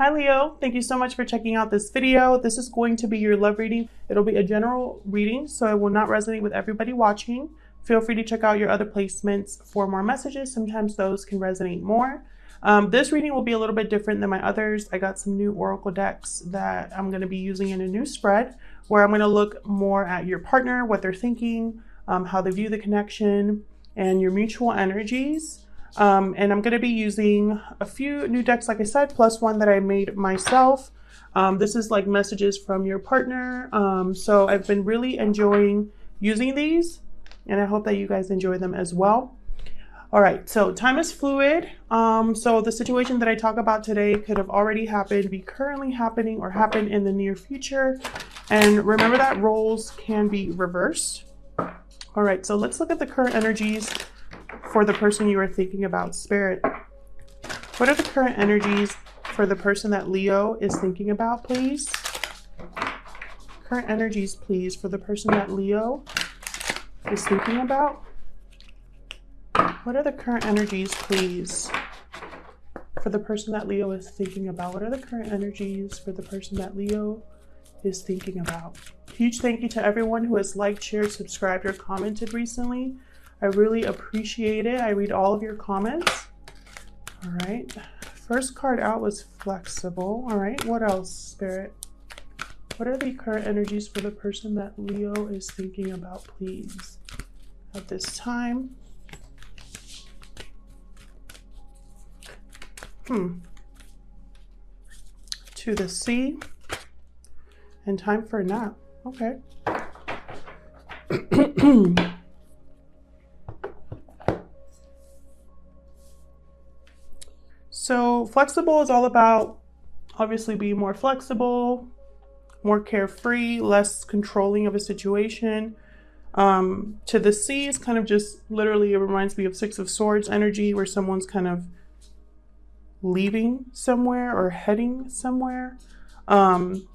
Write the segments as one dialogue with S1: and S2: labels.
S1: Hi Leo, thank you so much for checking out this video. This is going to be your love reading. It'll be a general reading, so it will not resonate with everybody watching. Feel free to check out your other placements for more messages. Sometimes those can resonate more. This reading will be a little bit different than my others. I got some new oracle decks that I'm going to be using in a new spread where I'm going to look more at your partner, what they're thinking, how they view the connection, and your mutual energies. And I'm going to be using a few new decks, like I said, plus one that I made myself. This is like messages from your partner. So I've been really enjoying using these, and I hope that you guys enjoy them as well. All right, so time is fluid. So the situation that I talk about today could have already happened, be currently happening, or happen in the near future. And remember that roles can be reversed. All right, so let's look at the current energies for the person you are thinking about. Spirit, what are the current energies for the person that Leo is thinking about, please? Current energies, please, for the person that Leo is thinking about. What are the current energies, please, for the person that Leo is thinking about? What are the current energies for the person that Leo is thinking about? Huge thank you to everyone who has liked, shared, subscribed, or commented recently. I really appreciate it. I read all of your comments. All right. First card out was flexible. All right. What else, Spirit? What are the current energies for the person that Leo is thinking about, please, at this time? To the sea. And time for a nap. Okay. So flexible is all about obviously being more flexible, more carefree, less controlling of a situation. To the sea is kind of just literally, it reminds me of Six of Swords energy, where someone's kind of leaving somewhere or heading somewhere. Time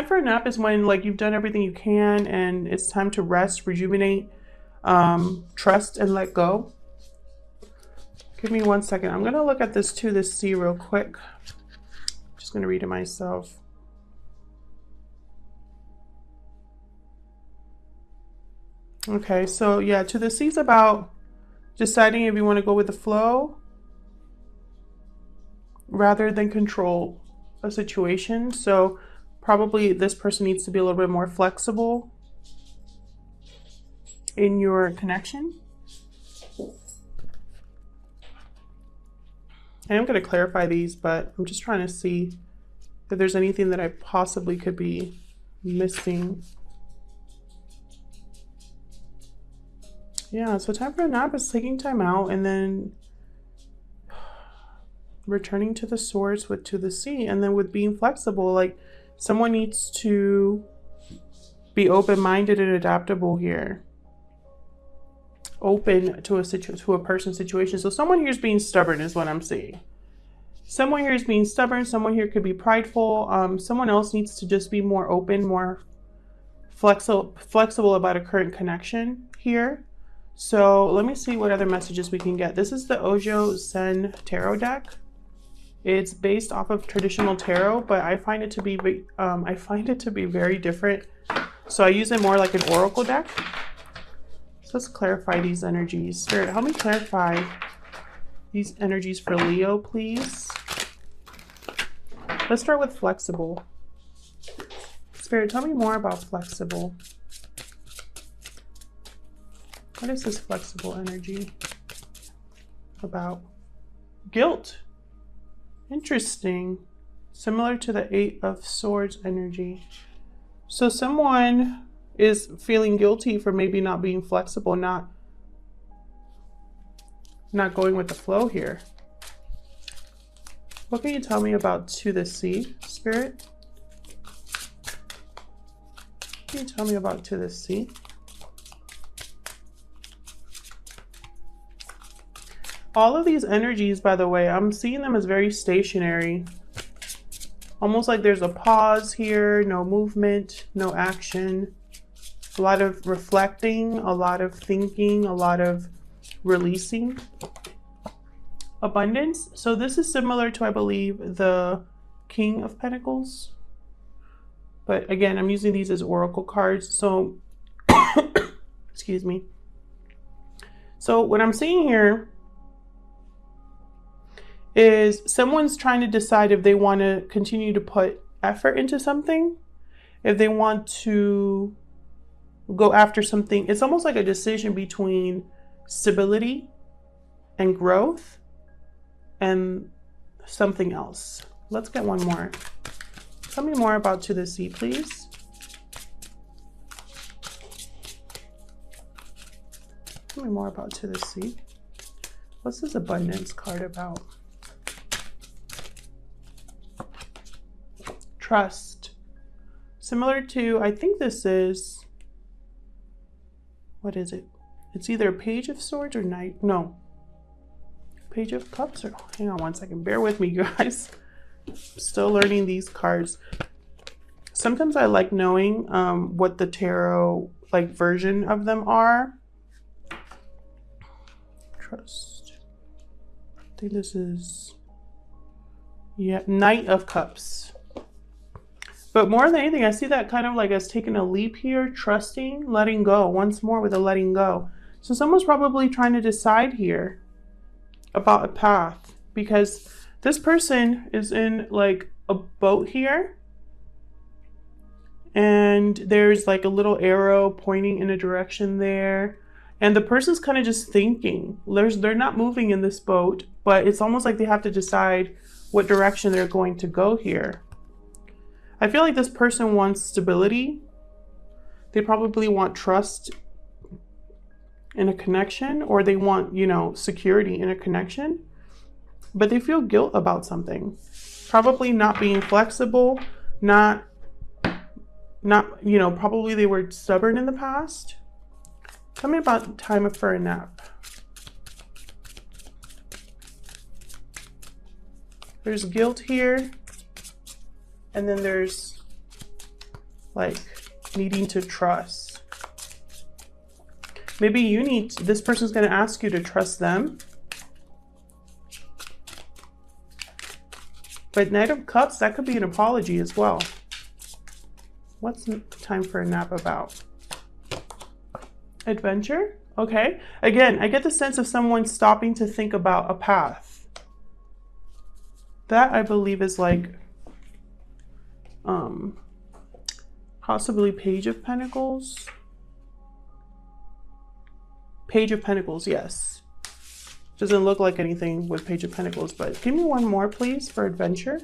S1: for a nap is when like you've done everything you can and it's time to rest, rejuvenate, trust, and let go. Give me 1 second. I'm going to look at this to the sea real quick. Just going to read it myself. Okay, so yeah, to the sea is about deciding if you want to go with the flow rather than control a situation. So probably this person needs to be a little bit more flexible in your connection. I am going to clarify these, but I'm just trying to see if there's anything that I possibly could be missing. Yeah, so time for a nap is taking time out and then returning to the source with to the sea, and then with being flexible, like someone needs to be open-minded and adaptable here. Open to a person's situation. So someone here is being stubborn is what I'm seeing. Someone here is being stubborn. Someone here could be prideful. Someone else needs to just be more open, more flexible about a current connection here. So let me see what other messages we can get. This is the Ojo Zen Tarot deck. It's based off of traditional tarot, but I find it to be very different. So I use it more like an oracle deck. So let's clarify these energies. Spirit, help me clarify these energies for Leo, please. Let's start with flexible. Spirit, tell me more about flexible. What is this flexible energy about? Guilt. Interesting. Similar to the Eight of Swords energy. So someone is feeling guilty for maybe not being flexible, not going with the flow here. What can you tell me about to the sea, Spirit? What can you tell me about to the sea? All of these energies, by the way, I'm seeing them as very stationary. Almost like there's a pause here, no movement, no action. A lot of reflecting, a lot of thinking, a lot of releasing. abundance. So this is similar to, I believe, the King of Pentacles. But again, I'm using these as oracle cards. So, excuse me. So what I'm seeing here is someone's trying to decide if they want to continue to put effort into something, if they want to go after something. It's almost like a decision between stability and growth and something else. Let's get one more. Tell me more about To the Sea, please. Tell me more about To the Sea. What's this abundance card about? Trust. Similar to, I think this is, what is it? It's either Page of Swords or Knight. No. Page of Cups or, hang on one second. Bear with me, guys. Still learning these cards. Sometimes I like knowing what the tarot like version of them are. Trust. I think this is, yeah, Knight of Cups. But more than anything, I see that kind of like as taking a leap here, trusting, letting go. Once more with a letting go. So someone's probably trying to decide here about a path, because this person is in like a boat here, and there's like a little arrow pointing in a direction there, and the person's kind of just thinking. They're not moving in this boat, but it's almost like they have to decide what direction they're going to go here. I feel like this person wants stability. They probably want trust in a connection, or they want, you know, security in a connection. But they feel guilt about something. Probably not being flexible, not, you know, probably they were stubborn in the past. Tell me about time for a nap. There's guilt here. And then there's like needing to trust. Maybe you need, this person's going to ask you to trust them. But Knight of Cups, that could be an apology as well. What's time for a nap about? Adventure? Okay. Again, I get the sense of someone stopping to think about a path. That I believe is like possibly Page of Pentacles. Page of Pentacles, yes. Doesn't look like anything with Page of Pentacles, but give me one more, please, for adventure.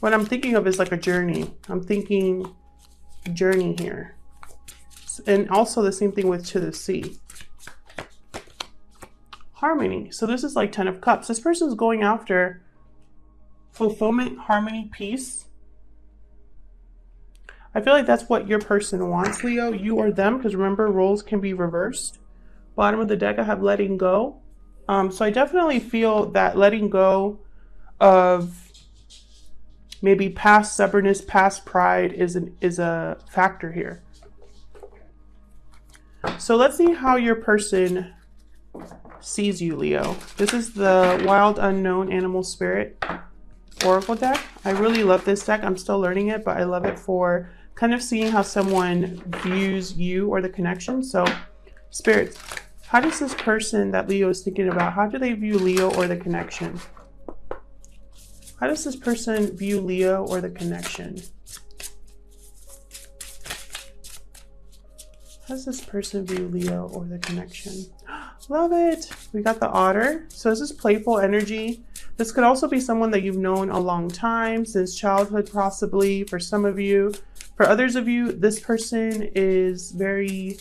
S1: What I'm thinking of is like a journey. I'm thinking journey here. And also the same thing with To the Sea. Harmony. So this is like 10 of Cups. This person's going after fulfillment, harmony, peace. I feel like that's what your person wants, Leo. You or them, because remember, roles can be reversed. Bottom of the deck, I have letting go. So I definitely feel that letting go of maybe past stubbornness, past pride is a factor here. So let's see how your person sees you, Leo. This is the Wild Unknown Animal Spirit Oracle deck. I really love this deck. I'm still learning it, but I love it for kind of seeing how someone views you or the connection. So spirits, how does this person that Leo is thinking about, how do they view Leo or the connection? How does this person view Leo or the connection? How does this person view Leo or the connection? Love it. We got the Otter. So this is playful energy. This could also be someone that you've known a long time, since childhood possibly, for some of you. For others of you, this person is very,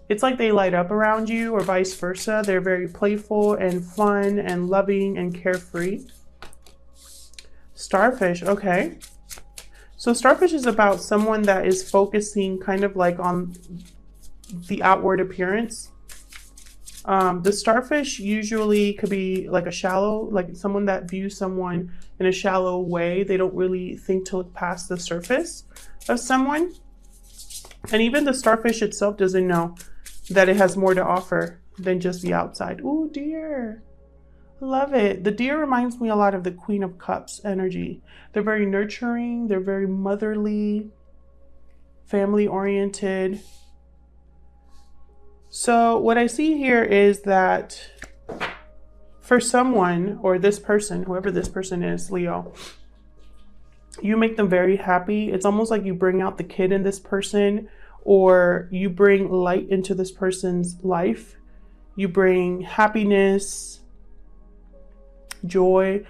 S1: it's like they light up around you, or vice versa. They're very playful and fun and loving and carefree. Starfish, okay. So starfish is about someone that is focusing kind of like on the outward appearance. The starfish usually could be like a shallow, like someone that views someone in a shallow way. They don't really think to look past the surface of someone. And even the starfish itself doesn't know that it has more to offer than just the outside. Ooh, deer. Love it. The deer reminds me a lot of the Queen of Cups energy. They're very nurturing. They're very motherly, family oriented. So what I see here is that for someone, or this person, whoever this person is, Leo, you make them very happy. It's almost like you bring out the kid in this person, or you bring light into this person's life. You bring happiness, joy,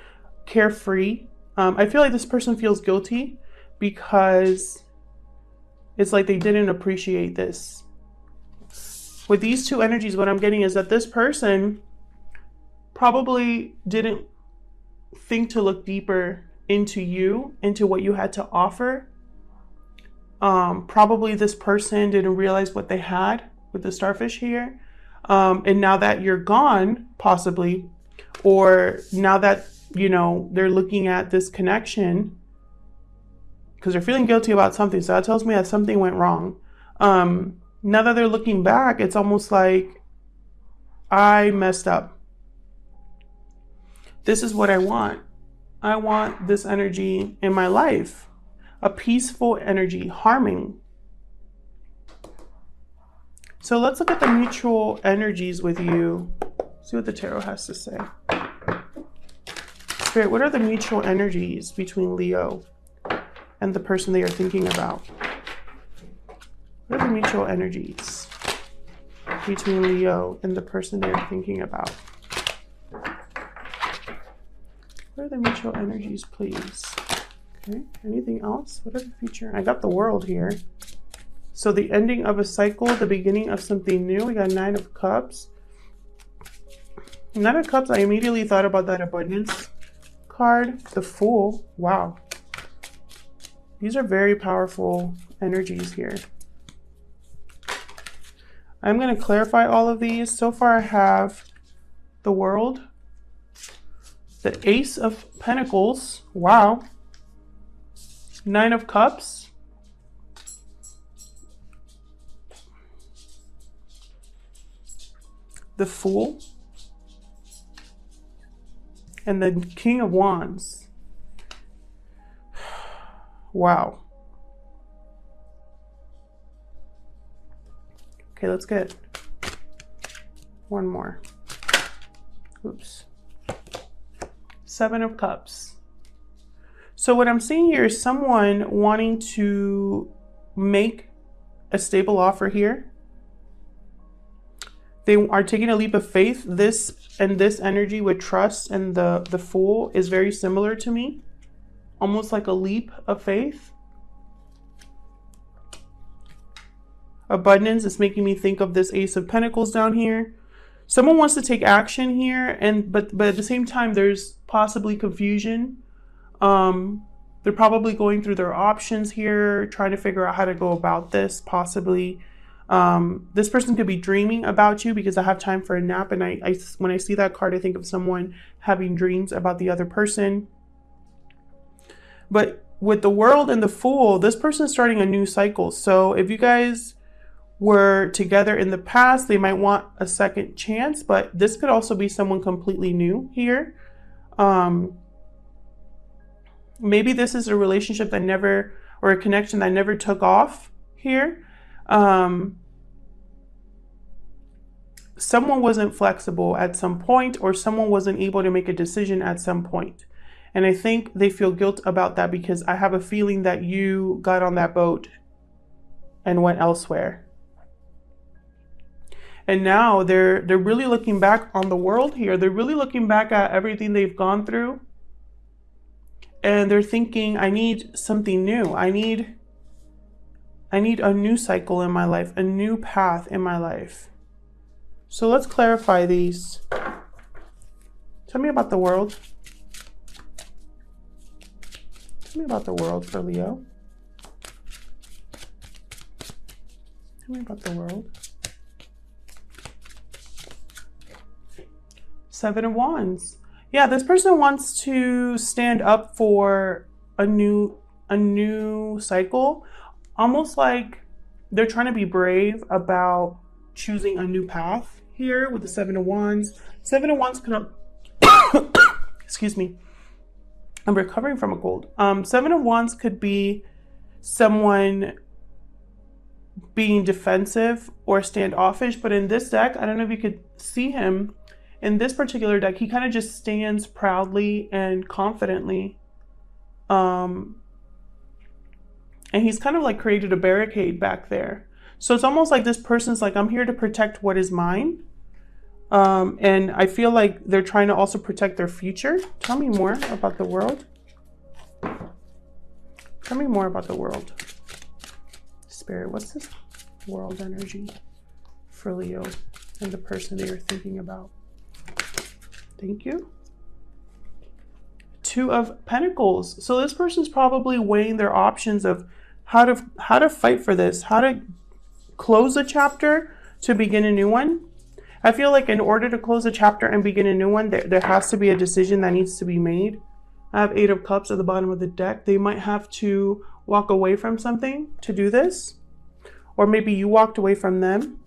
S1: carefree. I feel like this person feels guilty because it's like they didn't appreciate this. With these two energies, what I'm getting is that this person probably didn't think to look deeper into you, into what you had to offer. Probably this person didn't realize what they had with the starfish here. And now that you're gone, possibly, or now that, you know, they're looking at this connection because they're feeling guilty about something. So that tells me that something went wrong. Now that they're looking back, it's almost like I messed up. This is what I want. I want this energy in my life. A peaceful energy, harming. So let's look at the mutual energies with you. See what the tarot has to say. Spirit, what are the mutual energies between Leo and the person they are thinking about? What are the mutual energies between Leo and the person they are thinking about? What are the mutual energies, please? Okay, anything else? What are the future? I got the World here. So the ending of a cycle, the beginning of something new. We got Nine of Cups. Nine of Cups, I immediately thought about that abundance card. The Fool. Wow. These are very powerful energies here. I'm going to clarify all of these. So far I have the World, the Ace of Pentacles. Wow. Nine of Cups. The Fool. And the King of Wands. Wow. Okay, let's get one more. Oops. Seven of Cups. So what I'm seeing here is someone wanting to make a stable offer here. They are taking a leap of faith. This and this energy with trust and the Fool is very similar to me. Almost like a leap of faith. Abundance is making me think of this Ace of Pentacles down here. Someone wants to take action here, but at the same time, there's possibly confusion. They're probably going through their options here, trying to figure out how to go about this, possibly. This person could be dreaming about you because I have time for a nap. And when I see that card, I think of someone having dreams about the other person. But with the World and the Fool, this person is starting a new cycle. So if you guys were together in the past, they might want a second chance, but this could also be someone completely new here. Maybe this is a relationship that never, or a connection that never took off here. Someone wasn't flexible at some point, or someone wasn't able to make a decision at some point. And I think they feel guilt about that because I have a feeling that you got on that boat and went elsewhere. And now they're really looking back on the World here. They're really looking back at everything they've gone through. And they're thinking, I need something new. I need a new cycle in my life, a new path in my life. So let's clarify these. Tell me about the World. Tell me about the World for Leo. Tell me about the World. Seven of Wands. Yeah, this person wants to stand up for a new cycle. Almost like they're trying to be brave about choosing a new path here with the Seven of Wands. Seven of Wands could excuse me. I'm recovering from a cold. Seven of Wands could be someone being defensive or standoffish, but in this deck, I don't know if you could see him. In this particular deck, he kind of just stands proudly and confidently. And he's kind of like created a barricade back there. So it's almost like this person's like, I'm here to protect what is mine. And I feel like they're trying to also protect their future. Tell me more about the world. Tell me more about the world. Spirit, what's this world energy for Leo and the person that you're thinking about? Thank you. Two of Pentacles. So this person's probably weighing their options of how to fight for this, how to close a chapter to begin a new one. I feel like in order to close a chapter and begin a new one, there has to be a decision that needs to be made. I have Eight of Cups at the bottom of the deck. They might have to walk away from something to do this. Or maybe you walked away from them.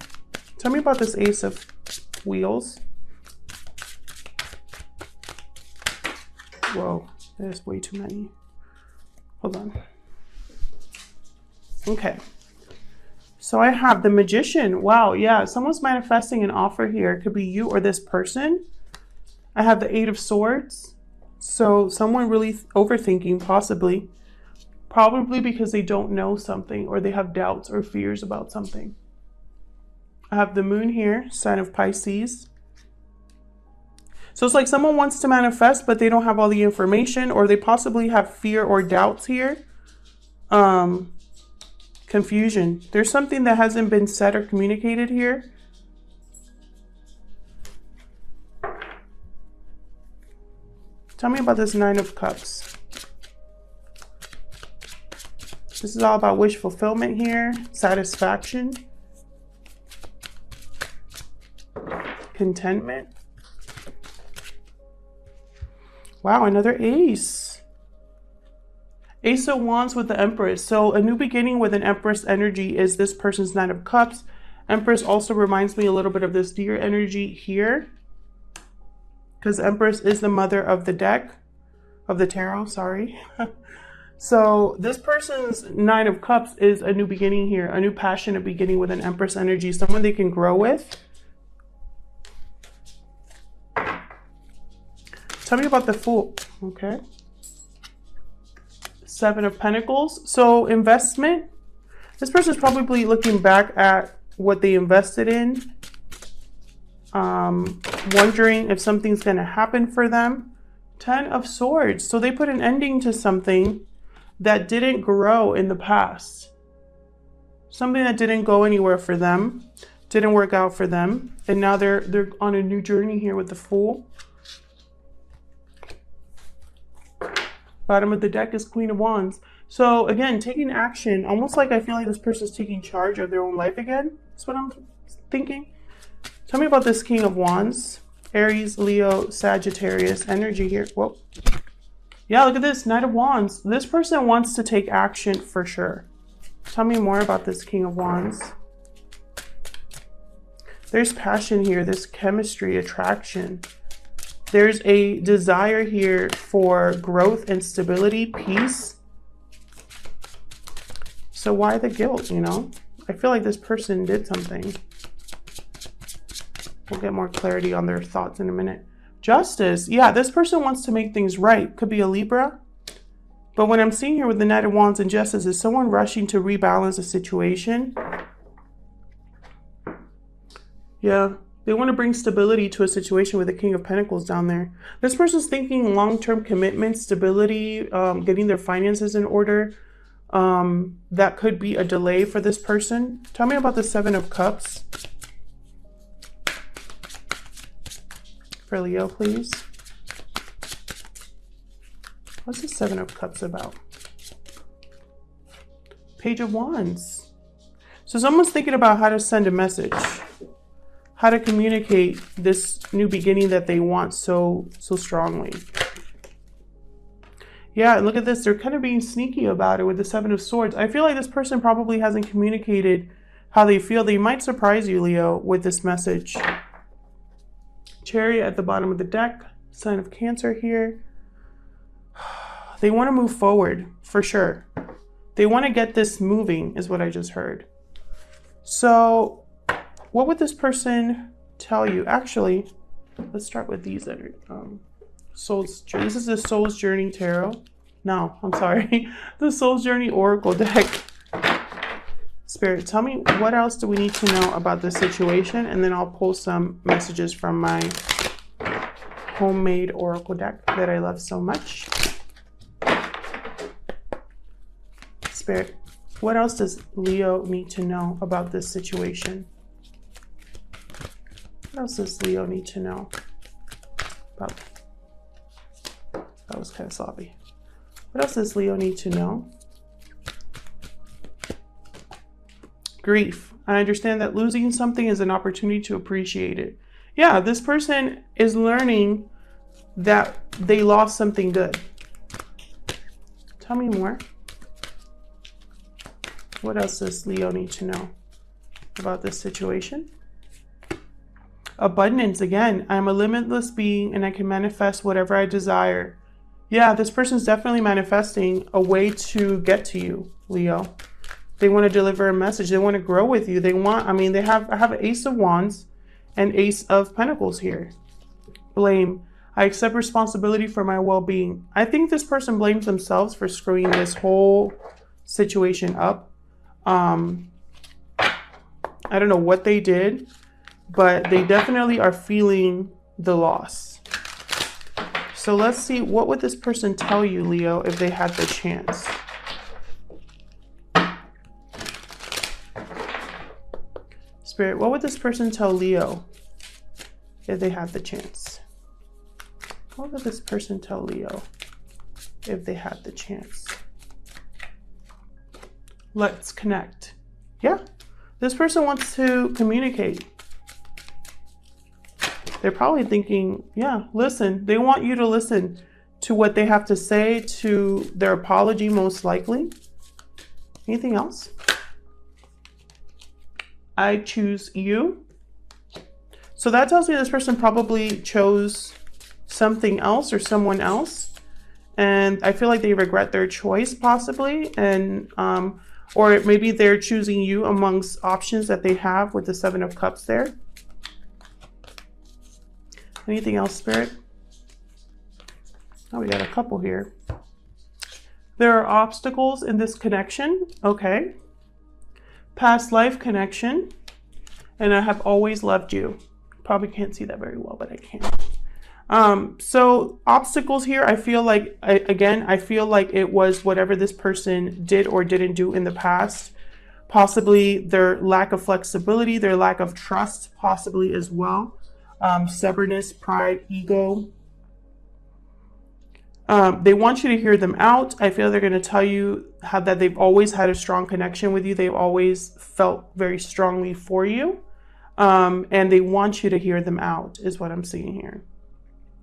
S1: Tell me about this Ace of Wheels. Whoa, there's way too many. Hold on. Okay. So I have the Magician. Wow, yeah, someone's manifesting an offer here. It could be you or this person. I have the Eight of Swords. So someone really overthinking, possibly. Probably because they don't know something or they have doubts or fears about something. I have the Moon here, sign of Pisces. So it's like someone wants to manifest, but they don't have all the information, or they possibly have fear or doubts here. Confusion. There's something that hasn't been said or communicated here. Tell me about this Nine of Cups. This is all about wish fulfillment here, satisfaction, contentment. Wow, another ace. Ace of Wands with the Empress. So a new beginning with an Empress energy is this person's Nine of Cups. Empress also reminds me a little bit of this Deer energy here, because Empress is the mother of the deck, of the tarot, sorry. So this person's Nine of Cups is a new beginning here, a new passionate beginning with an Empress energy, someone they can grow with. Tell me about the Fool, okay? Seven of Pentacles. So investment. This person's probably looking back at what they invested in, wondering if something's going to happen for them. Ten of Swords. So they put an ending to something that didn't grow in the past. Something that didn't go anywhere for them, didn't work out for them, and now they're on a new journey here with the Fool. Bottom of the deck is Queen of Wands. So again, taking action, almost like I feel like this person's taking charge of their own life again. That's what I'm thinking. Tell me about this King of Wands. Aries, Leo, Sagittarius energy here. Whoa. Yeah, look at this, Knight of Wands. This person wants to take action for sure. Tell me more about this King of Wands. There's passion here, there's chemistry, attraction. There's a desire here for growth and stability, peace. So why the guilt, you know? I feel like this person did something. We'll get more clarity on their thoughts in a minute. Justice. Yeah, this person wants to make things right. Could be a Libra. But what I'm seeing here with the Knight of Wands and Justice is someone rushing to rebalance a situation. Yeah, they want to bring stability to a situation with the King of Pentacles down there. This person's thinking long-term commitment, stability, getting their finances in order. That could be a delay for this person. Tell me about the Seven of Cups. For Leo, please. What's the Seven of Cups about? Page of Wands. So someone's thinking about how to send a message, how to communicate this new beginning that they want so strongly. Yeah, look at this. They're kind of being sneaky about it with the Seven of Swords. I feel like this person probably hasn't communicated how they feel. They might surprise you, Leo, with this message. Chariot at the bottom of the deck, sign of Cancer here. They want to move forward for sure. They want to get this moving is what I just heard. So what would this person tell you? Actually, let's start with these that are Soul's Journey. This is the Soul's Journey Tarot. No, I'm sorry. The Soul's Journey Oracle deck. Spirit, tell me what else do we need to know about this situation, and then I'll pull some messages from my homemade Oracle deck that I love so much. Spirit, what else does Leo need to know about this situation? What else does Leo need to know about? That was kind of sloppy. What else does Leo need to know? Grief. I understand that losing something is an opportunity to appreciate it. Yeah, this person is learning that they lost something good. Tell me more. What else does Leo need to know about this situation? Abundance. Again, I'm a limitless being and I can manifest whatever I desire. Yeah, this person's definitely manifesting a way to get to you, Leo. They want to deliver a message. They want to grow with you. They want, I mean, I have an Ace of Wands and Ace of Pentacles here. Blame. I accept responsibility for my well-being. I think this person blames themselves for screwing this whole situation up. I don't know what they did, but they definitely are feeling the loss. So let's see, what would this person tell you, Leo, if they had the chance? Spirit, what would this person tell Leo if they had the chance? What would this person tell Leo if they had the chance? Let's connect. Yeah, this person wants to communicate. They're probably thinking, yeah, listen. They want you to listen to what they have to say, to their apology most likely. Anything else? I choose you. So that tells me this person probably chose something else or someone else. And I feel like they regret their choice possibly. And, or maybe they're choosing you amongst options that they have with the Seven of Cups there. Anything else, Spirit? Oh, we got a couple here. There are obstacles in this connection. Okay. Past life connection. And I have always loved you. Probably can't see that very well, but I can. So obstacles here, I feel like, I feel like it was whatever this person did or didn't do in the past. Possibly their lack of flexibility, their lack of trust, possibly as well. Stubbornness, pride, ego. They want you to hear them out. I feel they're going to tell you how that they've always had a strong connection with you. They've always felt very strongly for you. And they want you to hear them out is what I'm seeing here.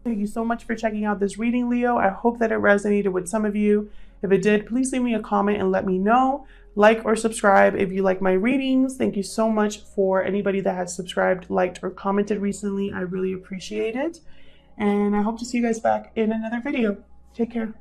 S1: Thank you so much for checking out this reading, Leo. I hope that it resonated with some of you. If it did, please leave me a comment and let me know. Like or subscribe if you like my readings. Thank you so much for anybody that has subscribed, liked, or commented recently. I really appreciate it. And I hope to see you guys back in another video. Take care.